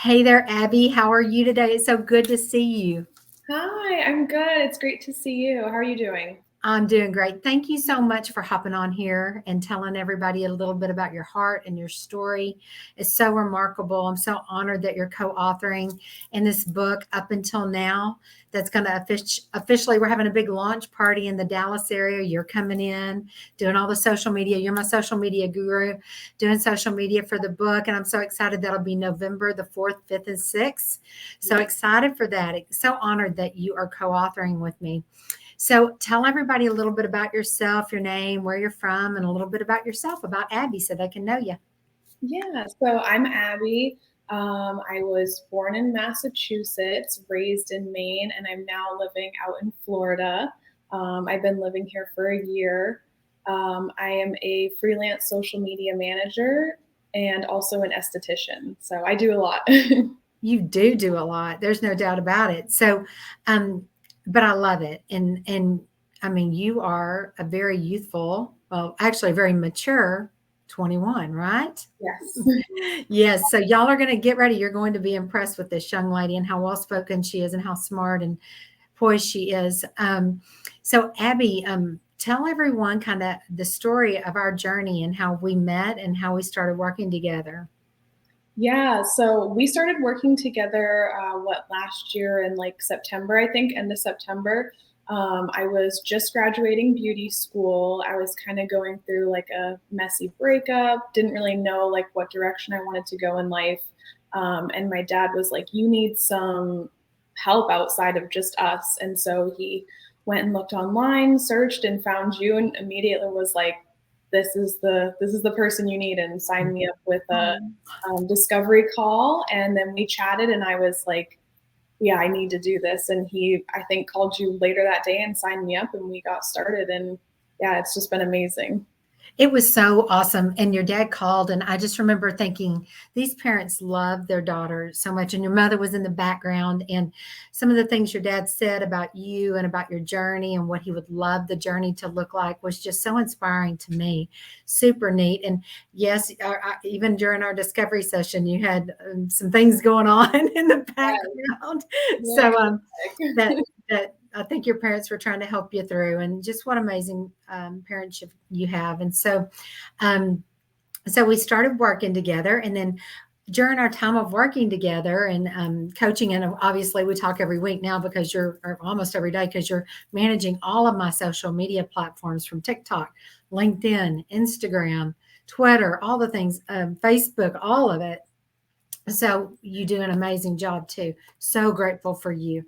Hey there, Abby. How are you today? It's so good to see you. Hi, I'm good. It's great to see you. How are you doing? I'm doing great. Thank you so much for hopping on here and telling everybody a little bit about your heart and your story. It's so remarkable. I'm so honored that you're co-authoring in this book up until now. That's going to officially, we're having a big launch party in the Dallas area. You're coming in, doing all the social media. You're my social media guru, doing social media for the book. And I'm so excited. That'll be November the 4th, 5th, and 6th. So Yeah. excited for that. So honored that you are co-authoring with me. So tell everybody a little bit about yourself, your name, where you're from, and a little bit about yourself, about Abbie, so they can know you. Yeah, so I'm Abbie. I was born in Massachusetts, raised in Maine, and I'm now living out in Florida. I've been living here for a year. I am a freelance social media manager and also an esthetician. So I do a lot. You do a lot. There's no doubt about it. So, but I love it, and I mean, you are a very youthful, well, actually, a very mature 21, right? Yes. Yes. So y'all are going to get ready. You're going to be impressed with this young lady and how well spoken she is and how smart and poised she is. So, Abbie, tell everyone kind of the story of our journey and how we met and how we started working together. Yeah, so we started working together, last year in like September, I think, end of September. I was just graduating beauty school. I was kind of going through like a messy breakup, didn't really know like what direction I wanted to go in life. And my dad was like, "You need some help outside of just us." And so he went and looked online, searched, and found you, and immediately was like, this is the person you need, and signed me up with a discovery call. And then we chatted, and I was like, yeah, I need to do this. And he, I think, called you later that day and signed me up, and we got started. And yeah, it's just been amazing. It was so awesome. And your dad called, and I just remember thinking, these parents love their daughter so much. And your mother was in the background. And some of the things your dad said about you and about your journey and what he would love the journey to look like was just so inspiring to me. Super neat. And yes, even during our discovery session, you had some things going on in the Yeah, background. very So that dramatic. that I think your parents were trying to help you through, and just what amazing parents you have. And um, so we started working together, and then during our time of working together and coaching, and obviously we talk every week now because you're or almost every day because you're managing all of my social media platforms from TikTok, LinkedIn, Instagram, Twitter, all the things, Facebook, all of it. So you do an amazing job too. So grateful for you.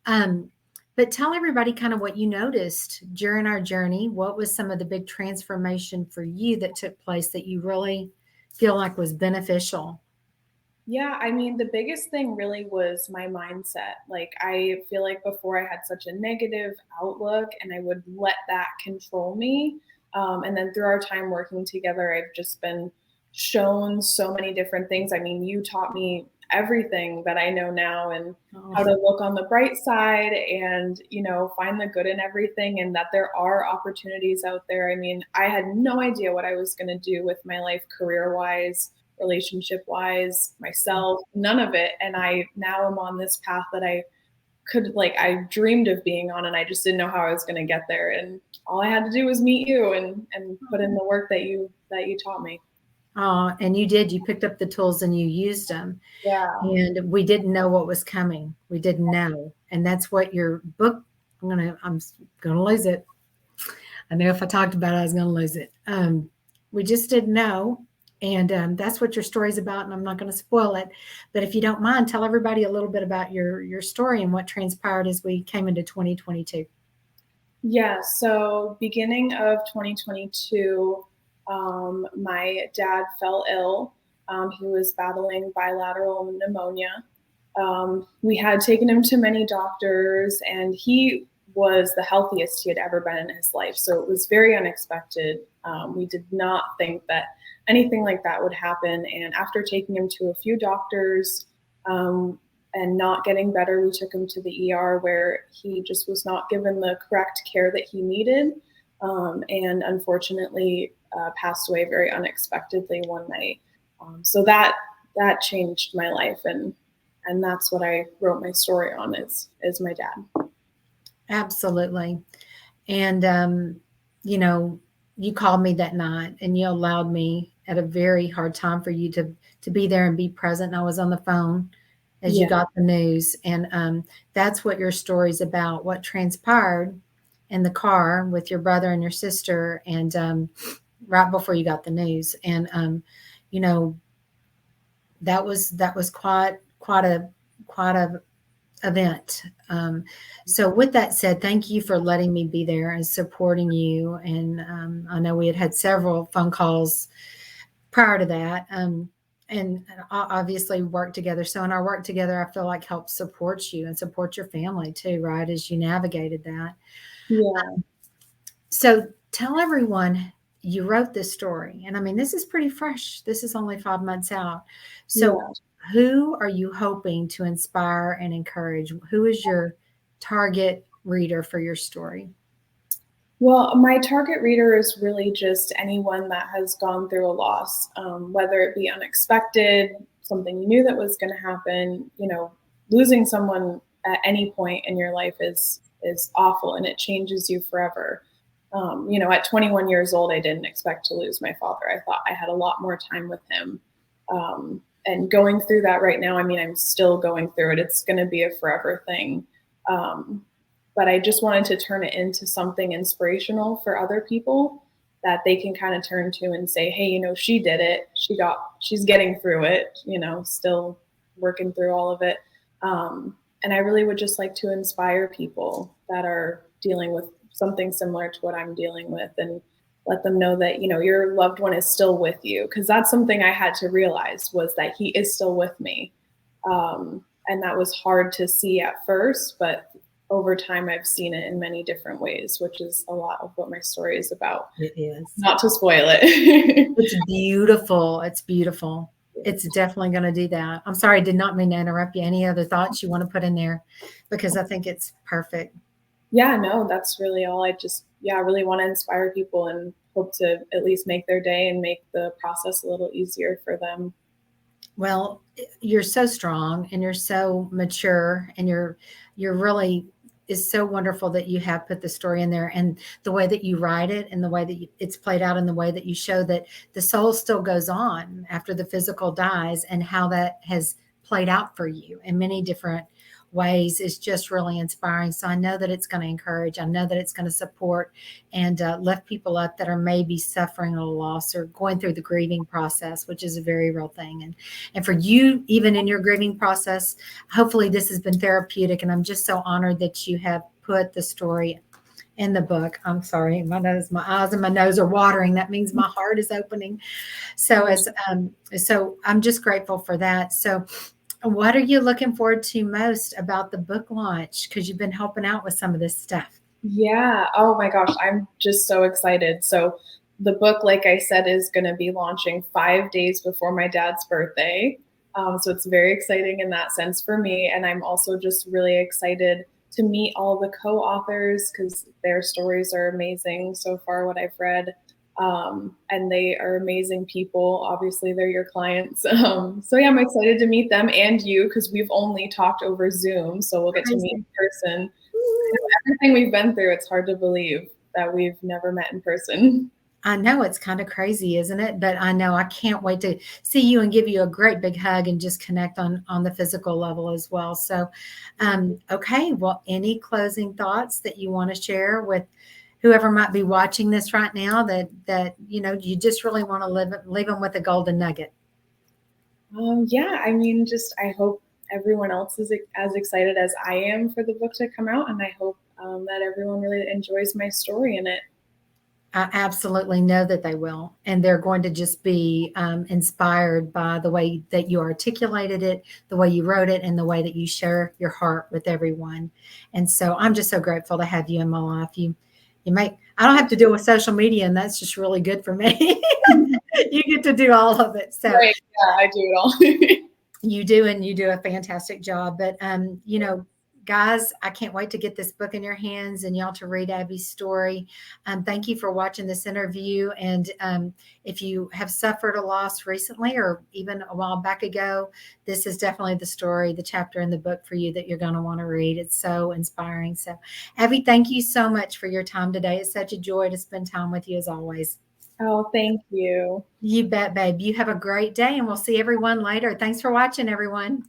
Um, but tell everybody kind of what you noticed during our journey. What was some of the big transformation for you that took place that you really feel like was beneficial? Yeah, I mean, the biggest thing really was my mindset. Like, I feel like before I had such a negative outlook, and I would let that control me. And then through our time working together, I've just been shown so many different things. I mean, you taught me everything that I know now, and how Oh, to look on the bright side, and, find the good in everything, and that there are opportunities out there. I mean, I had no idea what I was going to do with my life career wise, relationship wise, myself, none of it. And I now am on this path that I dreamed of being on, and I just didn't know how I was going to get there. And all I had to do was meet you and put in the work that you taught me. and you did. You picked up the tools and you used them. Yeah. And we didn't know what was coming. We didn't know. And that's what your book, I'm gonna lose it. I knew if I talked about it, I was gonna lose it. We just didn't know. And that's what your story's about. And I'm not going to spoil it. But if you don't mind, tell everybody a little bit about your story and what transpired as we came into 2022. Yeah, so beginning of 2022, my dad fell ill. He was battling bilateral pneumonia. We had taken him to many doctors, and he was the healthiest he had ever been in his life. So it was very unexpected. We did not think that anything like that would happen. And after taking him to a few doctors, um, and not getting better, we took him to the ER, where he just was not given the correct care that he needed. And unfortunately, passed away very unexpectedly one night. So that changed my life. And that's what I wrote my story on is my dad. Absolutely. And, you know, you called me that night and you allowed me at a very hard time for you to be there and be present. And I was on the phone as you Yeah. got the news. And that's what your story's about, what transpired in the car with your brother and your sister. And right before you got the news. And, you know, that was quite a event. So with that said, thank you for letting me be there and supporting you. And I know we had several phone calls prior to that. And obviously work together. So in our work together, I feel like helps support you and support your family too, right? As you navigated that. Yeah. So tell everyone you wrote this story. And I mean, this is pretty fresh. This is only 5 months out. So Yeah. who are you hoping to inspire and encourage? Who is your target reader for your story? Well, my target reader is really just anyone that has gone through a loss, whether it be unexpected, something you knew that was going to happen. Losing someone at any point in your life is awful, and it changes you forever. At 21 years old, I didn't expect to lose my father. I thought I had a lot more time with him. And going through that right now, I mean, I'm still going through it. It's going to be a forever thing. But I just wanted to turn it into something inspirational for other people that they can kind of turn to and say, hey, she did it. She's getting through it, still working through all of it. And I really would just like to inspire people that are dealing with something similar to what I'm dealing with, and let them know that, your loved one is still with you. Because that's something I had to realize, was that he is still with me. And that was hard to see at first, but over time, I've seen it in many different ways, which is a lot of what my story is about. It is. Not to spoil it. It's beautiful. It's beautiful. It's definitely going to do that. I'm sorry, I did not mean to interrupt you. Any other thoughts you want to put in there? Because I think it's perfect. Yeah, no, that's really all. I really want to inspire people and hope to at least make their day and make the process a little easier for them. Well, you're so strong and you're so mature, and you're really is so wonderful that you have put the story in there, and the way that you write it, and the way that it's played out, and the way that you show that the soul still goes on after the physical dies, and how that has played out for you in many different ways is just really inspiring. So I know that it's going to encourage, I know that it's going to support and lift people up that are maybe suffering a loss or going through the grieving process, which is a very real thing. And for you, even in your grieving process, hopefully this has been therapeutic. And I'm just so honored that you have put the story in the book. I'm sorry, my eyes and my nose are watering. That means my heart is opening. So so I'm just grateful for that. So what are you looking forward to most about the book launch? Because you've been helping out with some of this stuff. Yeah. Oh my gosh, I'm just so excited. So the book, like I said, is going to be launching 5 days before my dad's birthday. So it's very exciting in that sense for me. And I'm also just really excited to meet all the co-authors, because their stories are amazing so far, what I've read. And they are amazing people. Obviously, they're your clients. So yeah, I'm excited to meet them and you, because we've only talked over Zoom. So we'll get to meet in person. Everything we've been through, it's hard to believe that we've never met in person. I know it's kind of crazy, isn't it? But I know I can't wait to see you and give you a great big hug and just connect on the physical level as well. So, okay. Well, any closing thoughts that you want to share with whoever might be watching this right now that you just really want to leave them with a golden nugget? Yeah, I mean, I hope everyone else is as excited as I am for the book to come out, and I hope that everyone really enjoys my story in it. I absolutely know that they will. And they're going to just be inspired by the way that you articulated it, the way you wrote it, and the way that you share your heart with everyone. And so I'm just so grateful to have you in my life. I don't have to deal with social media, and that's just really good for me. You get to do all of it. So Right, yeah, I do it all. you do, and you do a fantastic job. But guys, I can't wait to get this book in your hands and y'all to read Abbie's story. Thank you for watching this interview. And if you have suffered a loss recently or even a while back ago, this is definitely the story, the chapter in the book for you that you're going to want to read. It's so inspiring. So, Abbie, thank you so much for your time today. It's such a joy to spend time with you as always. Oh, thank you. You bet, babe. You have a great day, and we'll see everyone later. Thanks for watching, everyone.